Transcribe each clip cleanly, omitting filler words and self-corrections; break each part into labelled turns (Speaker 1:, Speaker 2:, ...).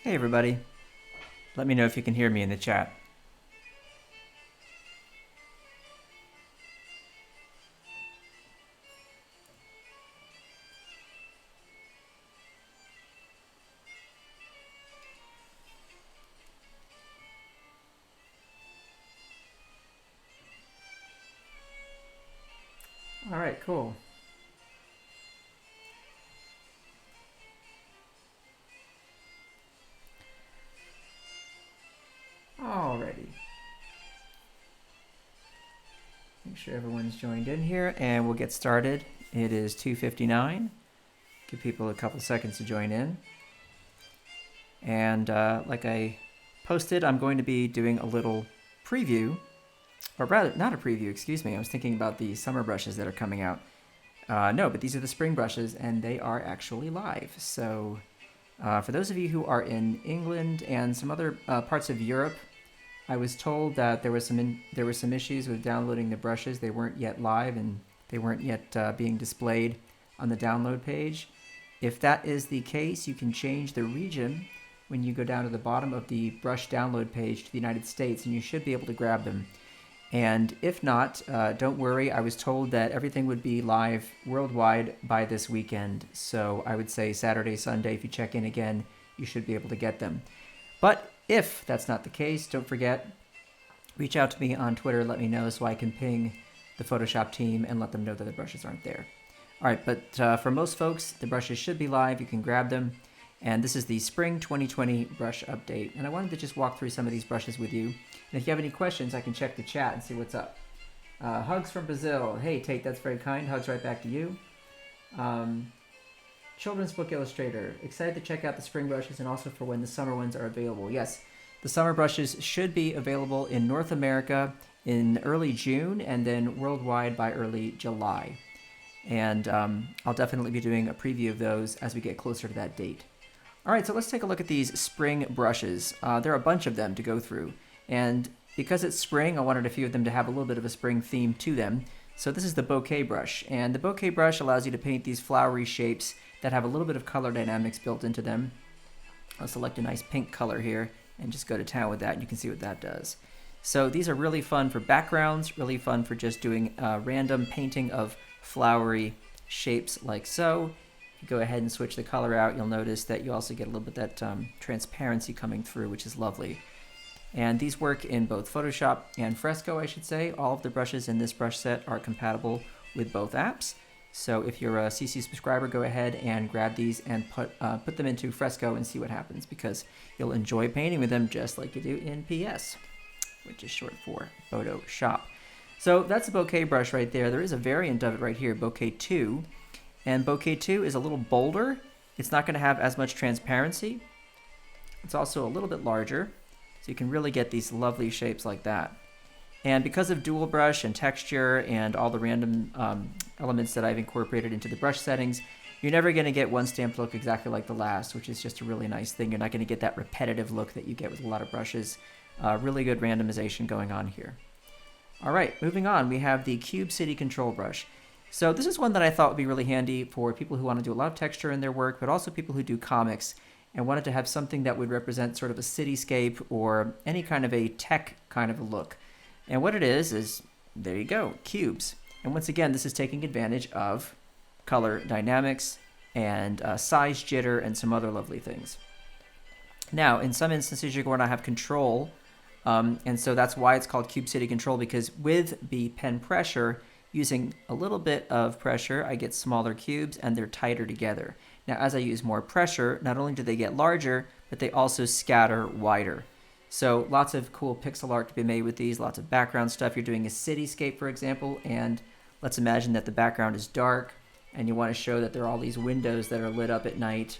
Speaker 1: Hey everybody, let me know if you can hear me in the chat. All right, cool. Alrighty. Make sure everyone's joined in here and we'll get started. It is 2:59. Give people a couple seconds to join in. And like I posted, I'm going to be doing a little preview, or rather, not a preview, excuse me. I was thinking about the summer brushes that are coming out. No, but these are the spring brushes and they are actually live. So for those of you who are in England and some other parts of Europe, I was told that there were some issues with downloading the brushes. They weren't yet live and they weren't yet being displayed on the download page. If that is the case, you can change the region when you go down to the bottom of the brush download page to the United States, and you should be able to grab them. And if not, don't worry. I was told that everything would be live worldwide by this weekend. So I would say Saturday, Sunday, if you check in again, you should be able to get them. But if that's not the case, don't forget, reach out to me on Twitter, let me know so I can ping the Photoshop team and let them know that the brushes aren't there. All right, but for most folks, the brushes should be live. You can grab them. And this is the Spring 2020 brush update. And I wanted to just walk through some of these brushes with you. And if you have any questions, I can check the chat and see what's up. Hugs from Brazil. Hey, Tate, that's very kind. Hugs right back to you. Children's Book Illustrator. Excited to check out the spring brushes and also for when the summer ones are available. Yes, the summer brushes should be available in North America in early June and then worldwide by early July. And I'll definitely be doing a preview of those as we get closer to that date. All right, so let's take a look at these spring brushes. There are a bunch of them to go through. And because it's spring, I wanted a few of them to have a little bit of a spring theme to them. So this is the Bouquet Brush. And the Bouquet Brush allows you to paint these flowery shapes that have a little bit of color dynamics built into them. I'll select a nice pink color here and just go to town with that, and you can see what that does. So these are really fun for backgrounds, really fun for just doing random painting of flowery shapes like so. If you go ahead and switch the color out, you'll notice that you also get a little bit of that transparency coming through, which is lovely. And these work in both Photoshop and Fresco, I should say. All of the brushes in this brush set are compatible with both apps. So if you're a CC subscriber, go ahead and grab these and put them into Fresco and see what happens, because you'll enjoy painting with them just like you do in PS, which is short for Photoshop. So that's a Bouquet Brush right there. There is a variant of it right here, Bouquet 2. And Bouquet 2 is a little bolder. It's not going to have as much transparency. It's also a little bit larger, so you can really get these lovely shapes like that. And because of dual brush and texture and all the random elements that I've incorporated into the brush settings, you're never going to get one stamped look exactly like the last, which is just a really nice thing. You're not going to get that repetitive look that you get with a lot of brushes. Really good randomization going on here. All right, moving on, we have the Cube City Control Brush. So this is one that I thought would be really handy for people who want to do a lot of texture in their work, but also people who do comics and wanted to have something that would represent sort of a cityscape or any kind of a tech kind of a look. And what it is, there you go, cubes. And once again, this is taking advantage of color dynamics and size jitter and some other lovely things. Now, in some instances, you're going to have control, and so that's why it's called Cube City Control, because with the pen pressure, using a little bit of pressure, I get smaller cubes and they're tighter together. Now, as I use more pressure, not only do they get larger, but they also scatter wider. So lots of cool pixel art to be made with these, lots of background stuff. You're doing a cityscape, for example, and let's imagine that the background is dark and you want to show that there are all these windows that are lit up at night.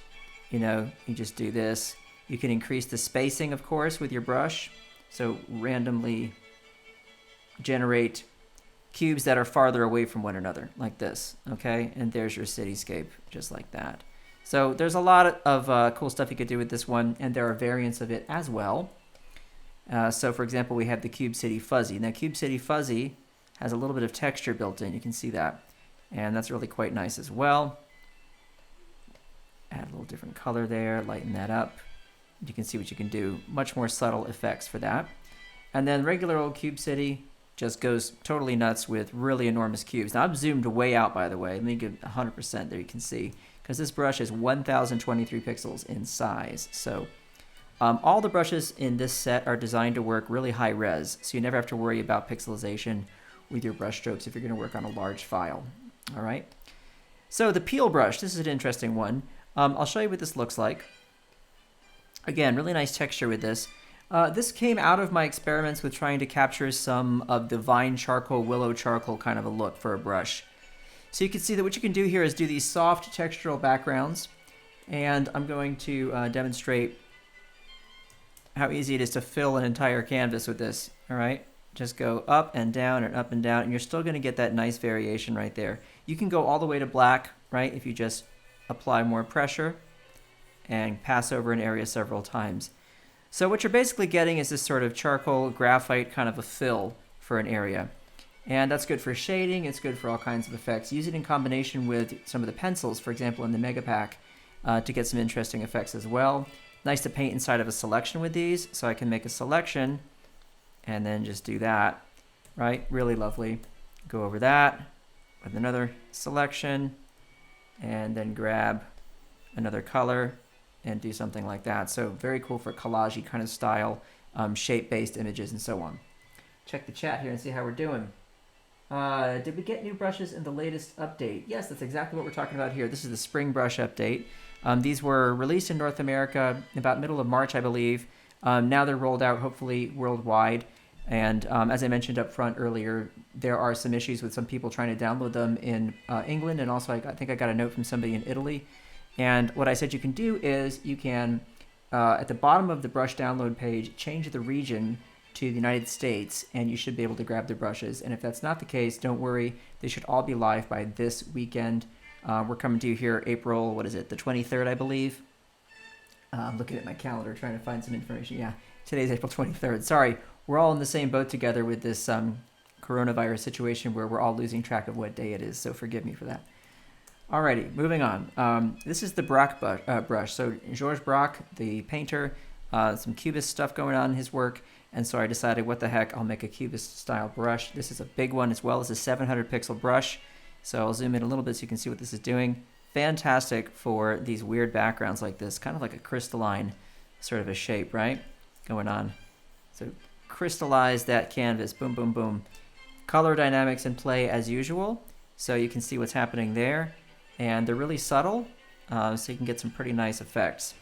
Speaker 1: You know, you just do this. You can increase the spacing, of course, with your brush. So randomly generate cubes that are farther away from one another, like this, okay? And there's your cityscape, just like that. So there's a lot of cool stuff you could do with this one, and there are variants of it as well. So for example, we have the Cube City Fuzzy. Now Cube City Fuzzy has a little bit of texture built in, you can see that. And that's really quite nice as well. Add a little different color there, lighten that up. You can see what you can do. Much more subtle effects for that. And then regular old Cube City just goes totally nuts with really enormous cubes. Now I'm zoomed way out, by the way. Let me give 100% there, you can see. Because this brush is 1023 pixels in size. So all the brushes in this set are designed to work really high res. So you never have to worry about pixelization with your brush strokes if you're going to work on a large file. All right. So the peel brush, this is an interesting one. I'll show you what this looks like. Again, really nice texture with this. This came out of my experiments with trying to capture some of the vine charcoal, willow charcoal kind of a look for a brush. So you can see that what you can do here is do these soft textural backgrounds. And I'm going to demonstrate how easy it is to fill an entire canvas with this. All right, just go up and down and up and down, and you're still going to get that nice variation right there. You can go all the way to black, right, if you just apply more pressure and pass over an area several times. So what you're basically getting is this sort of charcoal graphite kind of a fill for an area. And that's good for shading, it's good for all kinds of effects. Use it in combination with some of the pencils, for example, in the Mega Pack, to get some interesting effects as well. Nice to paint inside of a selection with these, so I can make a selection and then just do that, right? Really lovely. Go over that with another selection and then grab another color and do something like that. So very cool for collage-y kind of style, shape-based images and so on. Check the chat here and see how we're doing. Did we get new brushes in the latest update? Yes, that's exactly what we're talking about here. This is the spring brush update. These were released in North America about middle of March, I believe. Now they're rolled out, hopefully, worldwide. And as I mentioned up front earlier, there are some issues with some people trying to download them in England. And also, I think I got a note from somebody in Italy. And what I said you can do is you can, at the bottom of the brush download page, change the region to the United States, and you should be able to grab the brushes. And if that's not the case, don't worry. They should all be live by this weekend. We're coming to you here April, what is it, the 23rd, I believe. I'm looking at my calendar trying to find some information. Yeah, today's April 23rd. Sorry, we're all in the same boat together with this coronavirus situation where we're all losing track of what day it is, so forgive me for that. Alrighty, moving on. This is the Brac brush. So Georges Brac, the painter, some cubist stuff going on in his work, and so I decided, what the heck, I'll make a cubist style brush. This is a big one as well as a 700 pixel brush. So I'll zoom in a little bit so you can see what this is doing. Fantastic for these weird backgrounds like this, kind of like a crystalline sort of a shape, right? Going on. So crystallize that canvas, boom, boom, boom. Color dynamics in play as usual, so you can see what's happening there. And they're really subtle, so you can get some pretty nice effects.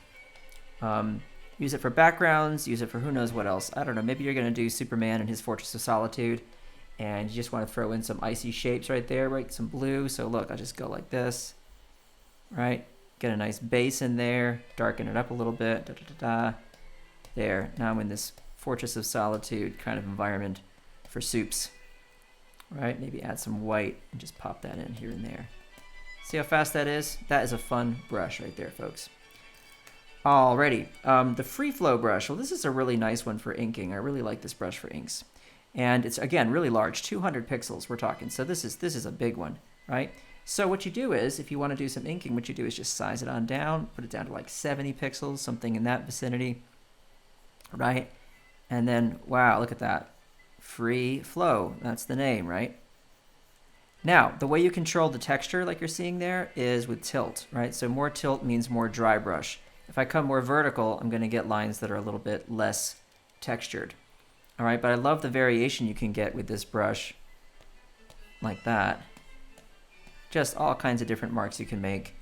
Speaker 1: Use it for backgrounds, use it for who knows what else. I don't know, maybe you're going to do Superman and his Fortress of Solitude, and you just want to throw in some icy shapes right there, right? Some blue. So look, I'll just go like this, right? Get a nice base in there, darken it up a little bit. Da, da, da, da. There, now I'm in this Fortress of Solitude kind of environment for soups, right? Maybe add some white and just pop that in here and there. See how fast that is? That is a fun brush right there, folks. Alrighty, the Free Flow brush. Well, this is a really nice one for inking. I really like this brush for inks. And it's, again, really large, 200 pixels we're talking. So this is a big one, right? So what you do is, if you want to do some inking, what you do is just size it on down, put it down to like 70 pixels, something in that vicinity, right? And then, wow, look at that. Free Flow, that's the name, right? Now, the way you control the texture, like you're seeing there, is with tilt, right? So more tilt means more dry brush. If I come more vertical, I'm going to get lines that are a little bit less textured. All right, but I love the variation you can get with this brush, like that. Just all kinds of different marks you can make.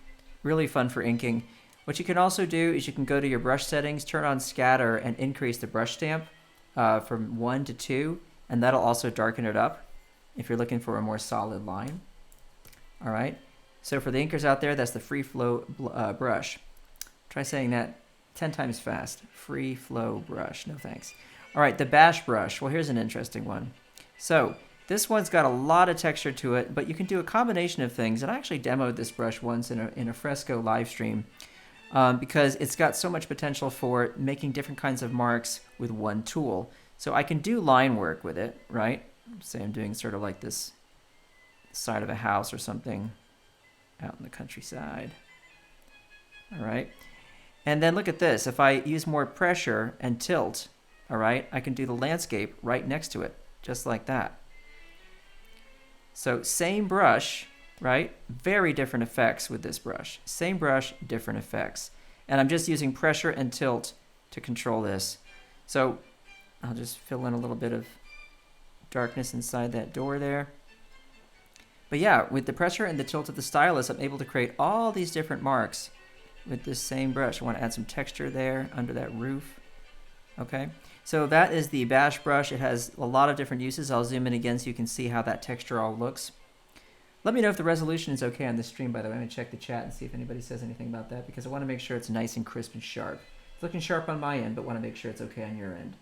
Speaker 1: Really fun for inking. What you can also do is you can go to your brush settings, turn on scatter, and increase the brush stamp from 1 to 2, and that'll also darken it up if you're looking for a more solid line. All right, so for the inkers out there, that's the Free Flow brush. Try saying that 10 times fast. Free Flow brush. No thanks. All right, the Bash brush. Well, here's an interesting one. So this one's got a lot of texture to it, but you can do a combination of things. And I actually demoed this brush once in a Fresco live stream because it's got so much potential for making different kinds of marks with one tool. So I can do line work with it, right? Say I'm doing sort of like this side of a house or something out in the countryside. All right. And then look at this. If I use more pressure and tilt, all right, I can do the landscape right next to it, just like that. So same brush, right? Very different effects with this brush. Same brush, different effects. And I'm just using pressure and tilt to control this. So I'll just fill in a little bit of darkness inside that door there. But yeah, with the pressure and the tilt of the stylus, I'm able to create all these different marks with this same brush. I want to add some texture there under that roof. Okay, so that is the bash brush. It has a lot of different uses. I'll zoom in again so you can see how that texture all looks. Let me know if the resolution is okay on this stream, by the way. I'm going to check the chat and see if anybody says anything about that, because I want to make sure it's nice and crisp and sharp. It's looking sharp on my end, but want to make sure it's okay on your end.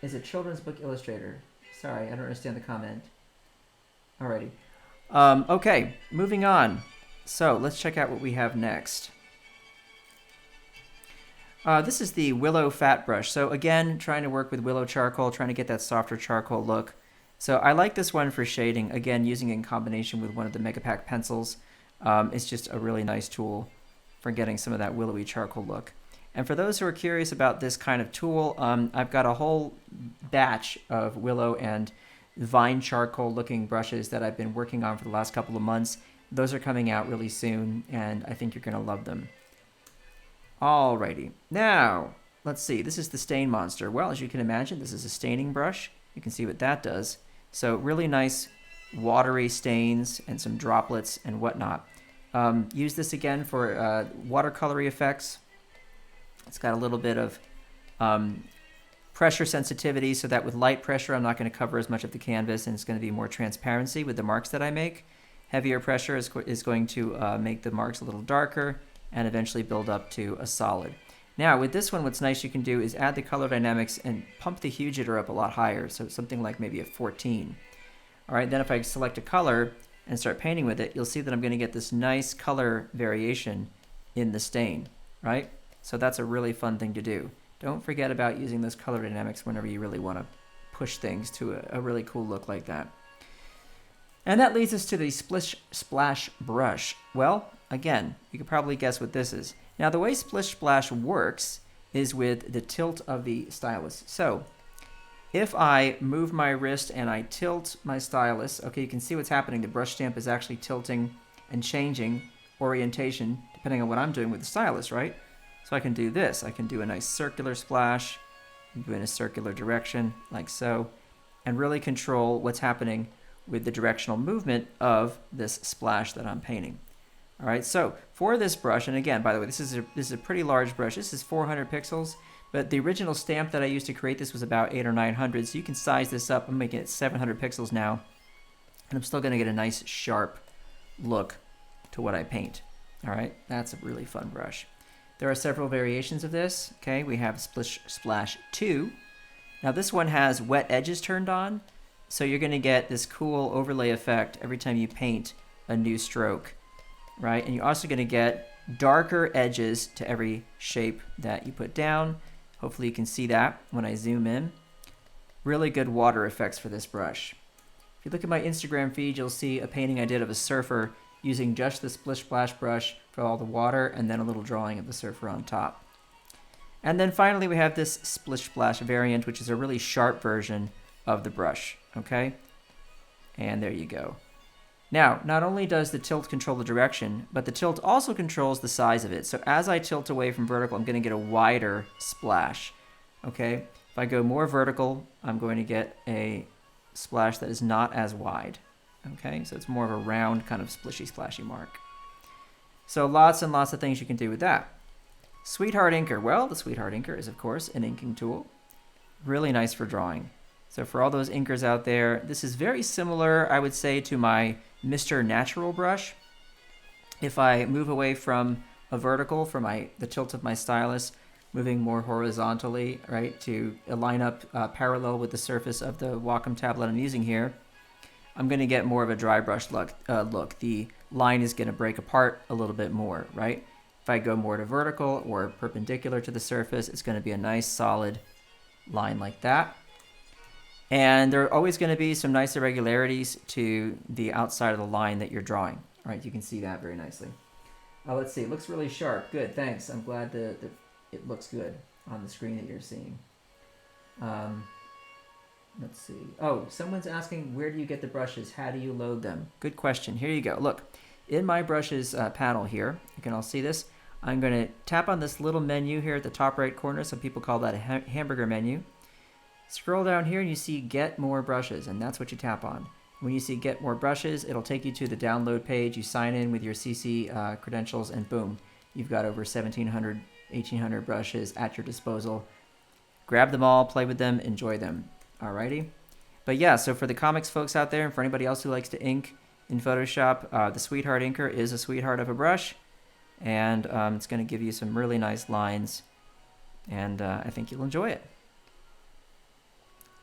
Speaker 1: Is it children's book illustrator? Sorry, I don't understand the comment. Alrighty. Okay, moving on. So let's check out what we have next. This is the Willow Fat Brush. So again, trying to work with willow charcoal, trying to get that softer charcoal look. So I like this one for shading. Again, using it in combination with one of the Megapack pencils. It's just a really nice tool for getting some of that willowy charcoal look. And for those who are curious about this kind of tool, I've got a whole batch of willow and vine charcoal looking brushes that I've been working on for the last couple of months. Those are coming out really soon, and I think you're going to love them. Alrighty, now let's see. This is the stain monster. Well, as you can imagine, this is a staining brush. You can see what that does. So really nice watery stains and some droplets and whatnot. Use this again for watercolory effects. It's got a little bit of pressure sensitivity, so that with light pressure I'm not going to cover as much of the canvas, and it's going to be more transparency with the marks that I make. Heavier pressure is going to make the marks a little darker and eventually build up to a solid. Now with this one, what's nice you can do is add the color dynamics and pump the hue jitter up a lot higher, so something like maybe a 14. All right, then if I select a color and start painting with it, you'll see that I'm going to get this nice color variation in the stain, right? So that's a really fun thing to do. Don't forget about using those color dynamics whenever you really want to push things to a really cool look like that. And that leads us to the Splish Splash brush. Well, again, you could probably guess what this is. Now the way Splish Splash works is with the tilt of the stylus. So if I move my wrist and I tilt my stylus, okay, you can see what's happening. The brush stamp is actually tilting and changing orientation depending on what I'm doing with the stylus, right? So I can do this. I can do a nice circular splash, go in a circular direction like so, and really control what's happening with the directional movement of this splash that I'm painting. All right, so for this brush, and again, by the way, this is a pretty large brush. This is 400 pixels, but the original stamp that I used to create this was about 800 or 900, so you can size this up. I'm making it 700 pixels now, and I'm still going to get a nice sharp look to what I paint. All right, that's a really fun brush. There are several variations of this. Okay, we have Splish Splash 2. Now this one has wet edges turned on, so you're going to get this cool overlay effect every time you paint a new stroke, right? And you're also going to get darker edges to every shape that you put down. Hopefully you can see that when I zoom in. Really good water effects for this brush. If you look at my Instagram feed, you'll see a painting I did of a surfer using just the Splish Splash brush for all the water, and then a little drawing of the surfer on top. And then finally we have this Splish Splash variant, which is a really sharp version of the brush, okay? And there you go. Now, not only does the tilt control the direction, but the tilt also controls the size of it. So as I tilt away from vertical, I'm going to get a wider splash, okay? If I go more vertical, I'm going to get a splash that is not as wide, okay? So it's more of a round kind of splishy splashy mark. So lots and lots of things you can do with that. Sweetheart Inker. Well, the Sweetheart Inker is, of course, an inking tool. Really nice for drawing. So for all those inkers out there, this is very similar, I would say, to my Mr. Natural brush. If I move away from a vertical, from the tilt of my stylus, moving more horizontally, right, to line up parallel with the surface of the Wacom tablet I'm using here, I'm going to get more of a dry brush look. The line is going to break apart a little bit more, right? If I go more to vertical or perpendicular to the surface, it's going to be a nice solid line like that. And there are always going to be some nice irregularities to the outside of the line that you're drawing. All right, you can see that very nicely. Oh, let's see. It looks really sharp. Good, thanks. I'm glad that it looks good on the screen that you're seeing. Let's see. Oh, someone's asking, where do you get the brushes? How do you load them? Good question. Here you go. Look, in my brushes panel here, you can all see this. I'm going to tap on this little menu here at the top right corner. Some people call that a hamburger menu. Scroll down here and you see Get More Brushes, and that's what you tap on. When you see Get More Brushes, it'll take you to the download page. You sign in with your CC credentials, and boom, you've got over 1,700, 1,800 brushes at your disposal. Grab them all, play with them, enjoy them. Alrighty? But yeah, so for the comics folks out there, and for anybody else who likes to ink in Photoshop, the Sweetheart Inker is a sweetheart of a brush, and it's going to give you some really nice lines, and I think you'll enjoy it.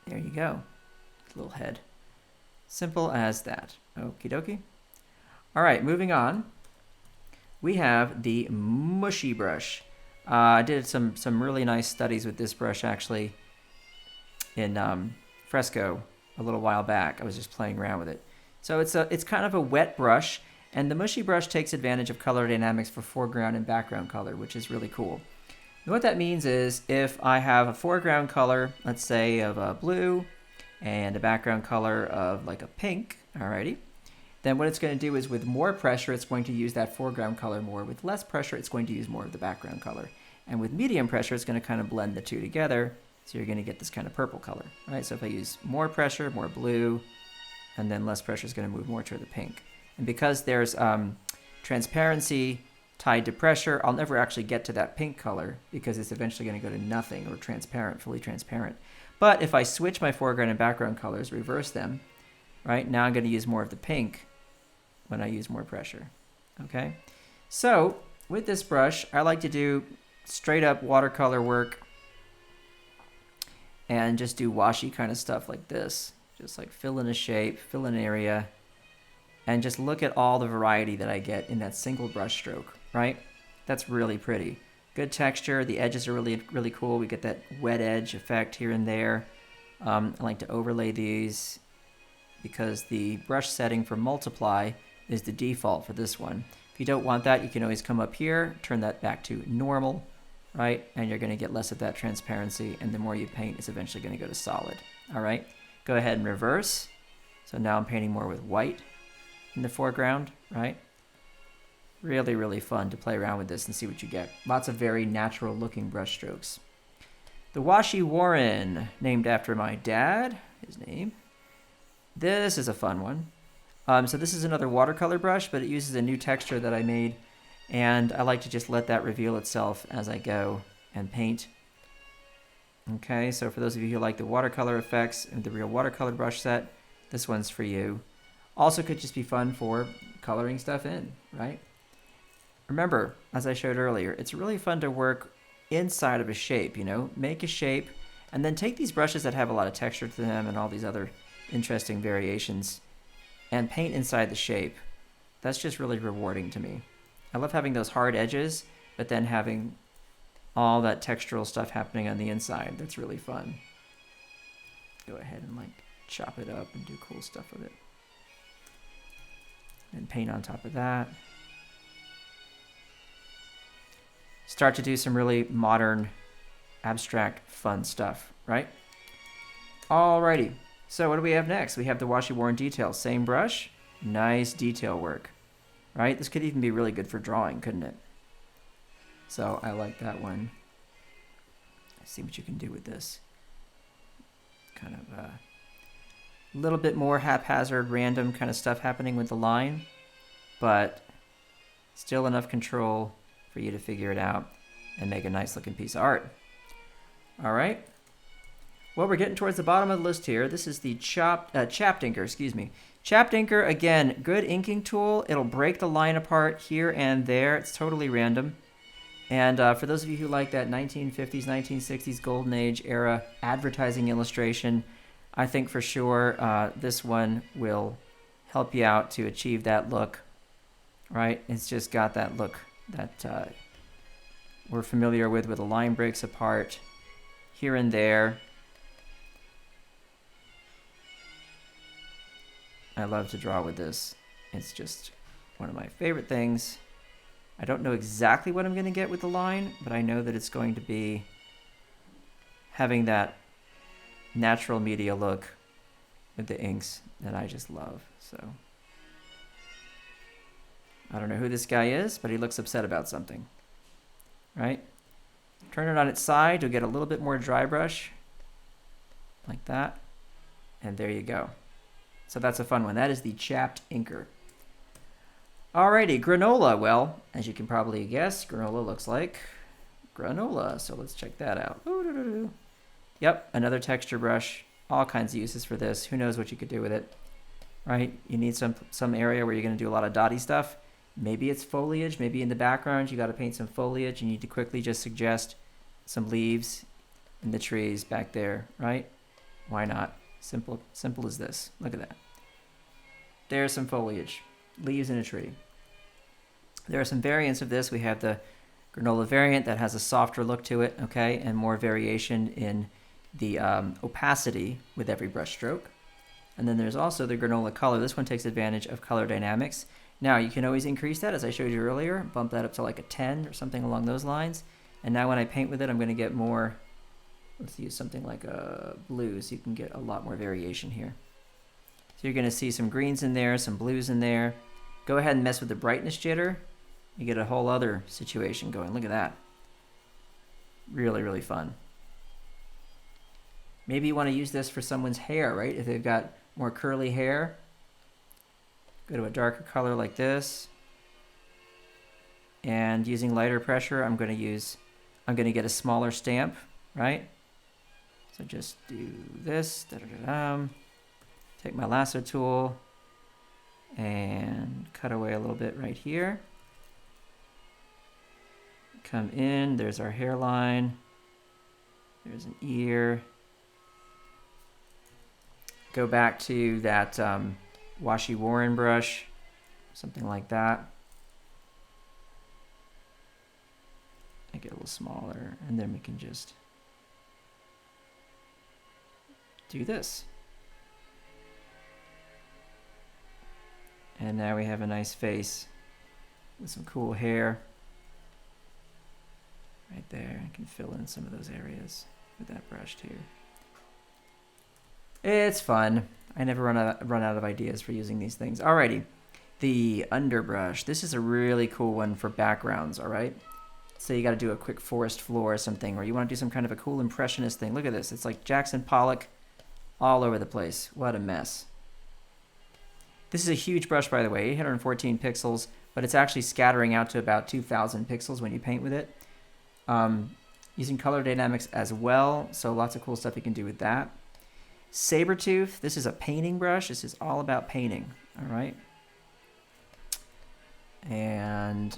Speaker 1: There you go. Little head. Simple as that. Okie dokie. All right, moving on. We have the mushy brush. I did some really nice studies with this brush actually in Fresco a little while back. I was just playing around with it. So it's kind of a wet brush, and the mushy brush takes advantage of color dynamics for foreground and background color, which is really cool. And what that means is if I have a foreground color, let's say of a blue, and a background color of like a pink, alrighty, then what it's going to do is with more pressure, it's going to use that foreground color more. With less pressure, it's going to use more of the background color. And with medium pressure, it's going to kind of blend the two together, so you're going to get this kind of purple color, right? So if I use more pressure, more blue, and then less pressure is going to move more toward the pink. And because there's transparency tied to pressure, I'll never actually get to that pink color because it's eventually going to go to nothing or transparent, fully transparent. But if I switch my foreground and background colors, reverse them, right, now I'm going to use more of the pink when I use more pressure, okay? So with this brush, I like to do straight up watercolor work and just do washi kind of stuff like this. Just like fill in a shape, fill in an area, and just look at all the variety that I get in that single brush stroke, right? That's really pretty. Good texture. The edges are really, really cool. We get that wet edge effect here and there. I like to overlay these because the brush setting for multiply is the default for this one. If you don't want that, you can always come up here, turn that back to normal, right? And you're going to get less of that transparency, and the more you paint, it's eventually going to go to solid, all right? Go ahead and reverse. So now I'm painting more with white in the foreground, right? Really, really fun to play around with this and see what you get. Lots of very natural looking brush strokes. The Washi Warren, named after my dad, his name. This is a fun one. So this is another watercolor brush, but it uses a new texture that I made, and I like to just let that reveal itself as I go and paint. Okay, so for those of you who like the watercolor effects and the real watercolor brush set, this one's for you. Also could just be fun for coloring stuff in, right? Remember, as I showed earlier, it's really fun to work inside of a shape, you know? Make a shape, and then take these brushes that have a lot of texture to them and all these other interesting variations and paint inside the shape. That's just really rewarding to me. I love having those hard edges, but then having all that textural stuff happening on the inside. That's really fun. Go ahead and like chop it up and do cool stuff with it. And paint on top of that. Start to do some really modern, abstract, fun stuff, right? Alrighty, so what do we have next? We have the Washi Warren Detail. Same brush, nice detail work, right? This could even be really good for drawing, couldn't it? So I like that one. Let's see what you can do with this. Kind of a little bit more haphazard, random kind of stuff happening with the line, but still enough control for you to figure it out and make a nice looking piece of art. All right. Well, we're getting towards the bottom of the list here. This is the Chap Inker, excuse me. Chap Inker, again, good inking tool. It'll break the line apart here and there. It's totally random. And for those of you who like that 1950s, 1960s golden age era advertising illustration, I think for sure this one will help you out to achieve that look, right? It's just got that look that we're familiar with the line breaks apart here and there. I love to draw with this. It's just one of my favorite things. I don't know exactly what I'm going to get with the line, but I know that it's going to be having that natural media look with the inks that I just love. So I don't know who this guy is, but he looks upset about something, right? Turn it on its side, you'll get a little bit more dry brush, like that. And there you go. So that's a fun one. That is the Chapped inker. Alrighty, granola. Well, as you can probably guess, granola looks like granola. So let's check that out. Ooh, yep, another texture brush. All kinds of uses for this. Who knows what you could do with it, right? You need some area where you're going to do a lot of dotty stuff. Maybe it's foliage. Maybe in the background you got to paint some foliage. You need to quickly just suggest some leaves in the trees back there, right? Why not? Simple as this. Look at that. There's some foliage, leaves in a tree. There are some variants of this. We have the granola variant that has a softer look to it, okay, and more variation in the opacity with every brush stroke. And then there's also the granola color. This one takes advantage of color dynamics. Now you can always increase that, as I showed you earlier, bump that up to like a 10 or something along those lines. And now when I paint with it, I'm going to get more, let's use something like a blue, so you can get a lot more variation here. So you're going to see some greens in there, some blues in there. Go ahead and mess with the brightness jitter. You get a whole other situation going. Look at that. Really, really fun. Maybe you want to use this for someone's hair, right? If they've got more curly hair, go to a darker color like this. And using lighter pressure, I'm going to get a smaller stamp, right? So just do this, take my lasso tool and cut away a little bit right here. Come in, there's our hairline. There's an ear. Go back to that Washi Warren brush, something like that. Make it a little smaller, and then we can just do this. And now we have a nice face with some cool hair right there. I can fill in some of those areas with that brush too. It's fun. I never run out of ideas for using these things. Alrighty, the underbrush. This is a really cool one for backgrounds, all right? Say you got to do a quick forest floor or something, or you want to do some kind of a cool impressionist thing. Look at this. It's like Jackson Pollock all over the place. What a mess. This is a huge brush, by the way, 814 pixels, but it's actually scattering out to about 2,000 pixels when you paint with it. Using color dynamics as well, so lots of cool stuff you can do with that. Sabertooth, this is a painting brush. This is all about painting, all right? And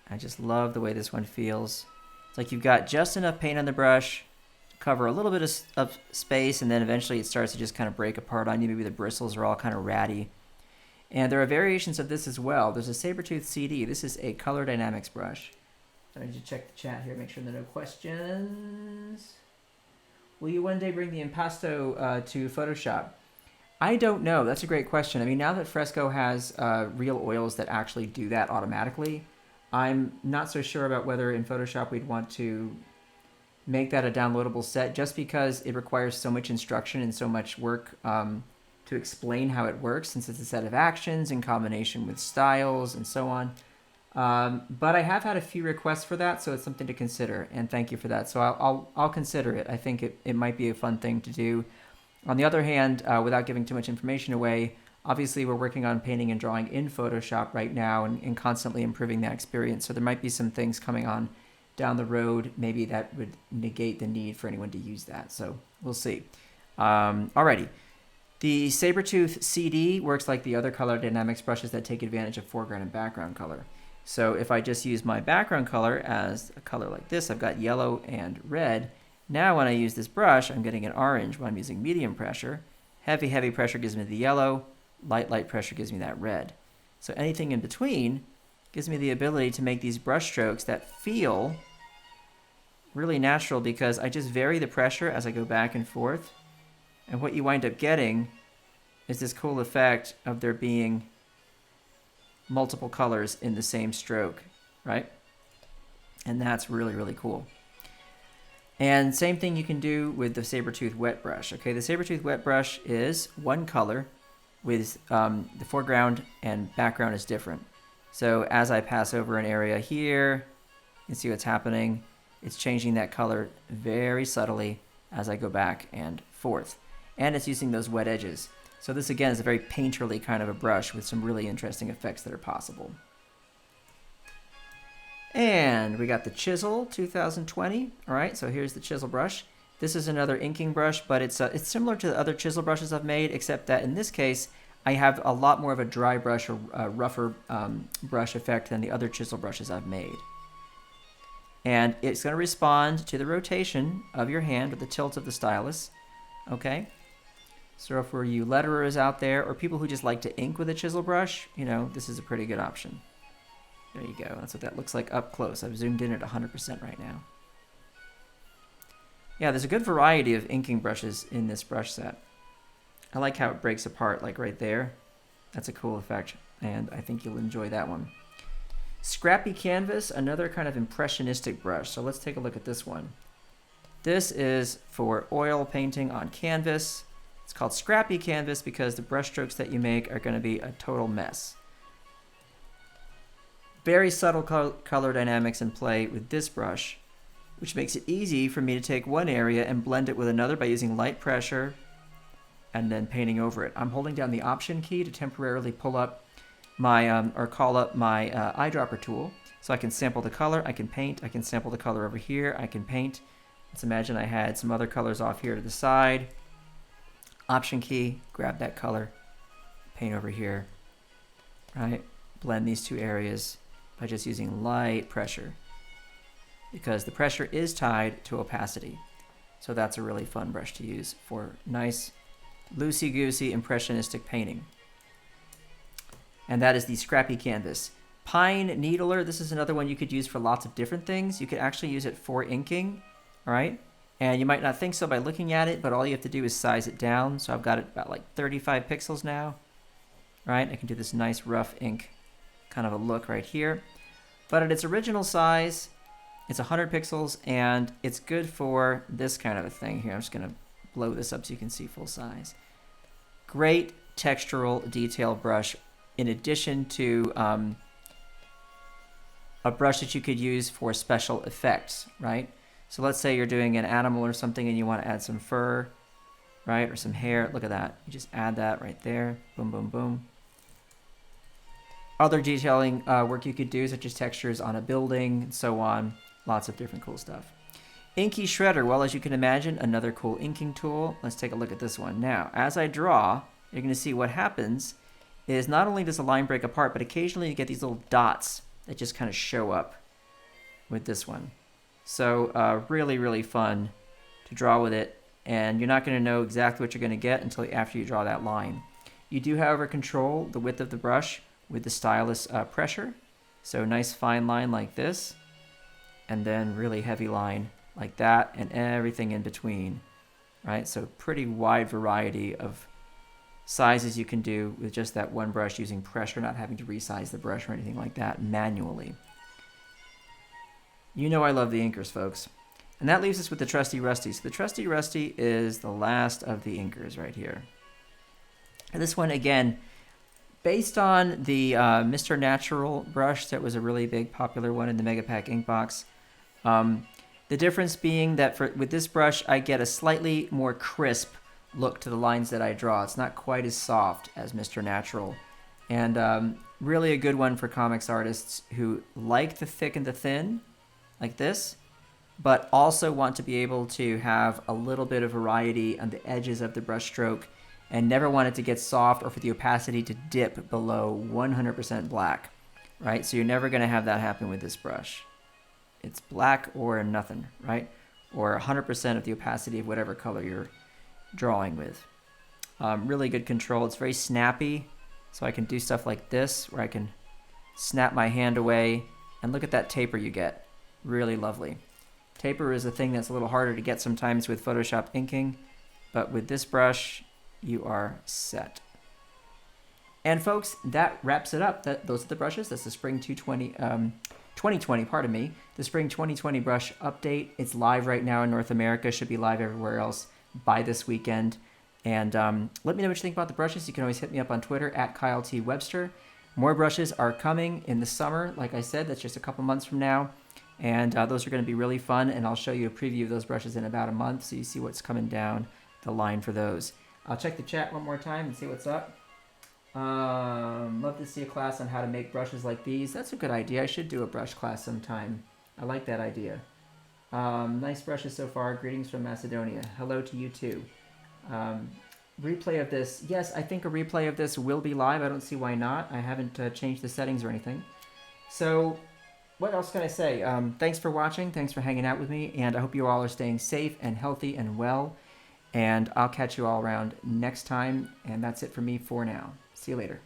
Speaker 1: I just love the way this one feels. It's like you've got just enough paint on the brush to cover a little bit of space, and then eventually it starts to just kind of break apart on you. Maybe the bristles are all kind of ratty. And there are variations of this as well. There's a Sabertooth CD. This is a color dynamics brush. So I need to check the chat here, make sure there are no questions. Will you one day bring the impasto to Photoshop? I don't know. That's a great question. I mean, now that Fresco has real oils that actually do that automatically, I'm not so sure about whether in Photoshop we'd want to make that a downloadable set, just because it requires so much instruction and so much work to explain how it works, since it's a set of actions in combination with styles and so on. But I have had a few requests for that, so it's something to consider, and thank you for that. So I'll consider it. I think it might be a fun thing to do. On the other hand, without giving too much information away, obviously we're working on painting and drawing in Photoshop right now and constantly improving that experience. So there might be some things coming on down the road, maybe that would negate the need for anyone to use that. So we'll see. Alrighty. The Sabertooth CD works like the other color dynamics brushes that take advantage of foreground and background color. So if I just use my background color as a color like this, I've got yellow and red. Now when I use this brush, I'm getting an orange when I'm using medium pressure. Heavy pressure gives me the yellow. Light pressure gives me that red. So anything in between gives me the ability to make these brush strokes that feel really natural, because I just vary the pressure as I go back and forth. And what you wind up getting is this cool effect of there being multiple colors in the same stroke. right? And that's really, really cool. And same thing you can do with the Sabertooth Wet Brush. Okay, the Sabertooth Wet Brush is one color with the foreground and background is different. So as I pass over an area here, you can see what's happening. It's changing that color very subtly as I go back and forth. And it's using those wet edges. So this again is a very painterly kind of a brush with some really interesting effects that are possible. And we got the Chisel 2020. All right, so here's the Chisel brush. This is another inking brush, but it's similar to the other chisel brushes I've made, except that in this case, I have a lot more of a dry brush or rougher brush effect than the other chisel brushes I've made. And it's going to respond to the rotation of your hand or the tilt of the stylus. Okay? So for you letterers out there or people who just like to ink with a chisel brush, you know, this is a pretty good option. There you go. That's what that looks like up close. I've zoomed in at 100% right now. Yeah, there's a good variety of inking brushes in this brush set. I like how it breaks apart, like right there. That's a cool effect, and I think you'll enjoy that one. Scrappy Canvas, another kind of impressionistic brush. So let's take a look at this one. This is for oil painting on canvas. It's called Scrappy Canvas because the brush strokes that you make are going to be a total mess. Very subtle color dynamics in play with this brush, which makes it easy for me to take one area and blend it with another by using light pressure and then painting over it. I'm holding down the Option key to temporarily pull up my, or call up my eyedropper tool. So I can sample the color, I can paint, I can sample the color over here, I can paint. Let's imagine I had some other colors off here to the side. Option key, grab that color, paint over here, right? Blend these two areas by just using light pressure, because the pressure is tied to opacity. So that's a really fun brush to use for nice, loosey-goosey, impressionistic painting. And that is the Scrappy Canvas. Pine Needler, this is another one you could use for lots of different things. You could actually use it for inking, all right? And you might not think so by looking at it, but all you have to do is size it down. So I've got it about like 35 pixels now, right? I can do this nice rough ink kind of a look right here. But at its original size, it's 100 pixels, and it's good for this kind of a thing here. I'm just going to blow this up so you can see full size. Great textural detail brush, in addition to a brush that you could use for special effects, right? So let's say you're doing an animal or something and you want to add some fur, right, or some hair. Look at that. You just add that right there. Boom, boom, boom. Other detailing work you could do, such as textures on a building and so on. Lots of different cool stuff. Inky Shredder. Well, as you can imagine, another cool inking tool. Let's take a look at this one. Now, as I draw, you're going to see what happens is not only does the line break apart, but occasionally you get these little dots that just kind of show up with this one. So really, really fun to draw with it. And you're not going to know exactly what you're going to get until after you draw that line. You do, however, control the width of the brush with the stylus pressure. So nice fine line like this. And then really heavy line like that, and everything in between, right? So pretty wide variety of sizes you can do with just that one brush using pressure, not having to resize the brush or anything like that manually. You know I love the inkers, folks. And that leaves us with the Trusty Rusty. So the Trusty Rusty is the last of the inkers right here. And this one, again, based on the Mr. Natural brush that was a really big popular one in the Megapack ink box. The difference being that with this brush, I get a slightly more crisp look to the lines that I draw. It's not quite as soft as Mr. Natural. And really a good one for comics artists who like the thick and the thin, like this, but also want to be able to have a little bit of variety on the edges of the brush stroke and never want it to get soft or for the opacity to dip below 100% black, right? So you're never going to have that happen with this brush. It's black or nothing, right? Or 100% of the opacity of whatever color you're drawing with. Really good control. It's very snappy, so I can do stuff like this where I can snap my hand away and look at that taper you get. Really lovely. Taper is a thing that's a little harder to get sometimes with Photoshop inking, but with this brush, you are set. And folks, that wraps it up. Those are the brushes. That's the Spring 2020 2020, pardon me, the spring 2020 brush update. It's live right now in North America, should be live everywhere else by this weekend. And let me know what you think about the brushes. You can always hit me up on Twitter at Kyle T. Webster. More brushes are coming in the summer. Like I said, that's just a couple months from now. And those are going to be really fun. And I'll show you a preview of those brushes in about a month so you see what's coming down the line for those. I'll check the chat one more time and see what's up. Love to see a class on how to make brushes like these. That's a good idea. I should do a brush class sometime. I like that idea. Nice brushes so far. Greetings from Macedonia. Hello to you too. Replay of this. Yes, I think a replay of this will be live. I don't see why not. I haven't changed the settings or anything. So what else can I say? Thanks for watching. Thanks for hanging out with me. And I hope you all are staying safe and healthy and well. And I'll catch you all around next time. And that's it for me for now. See you later.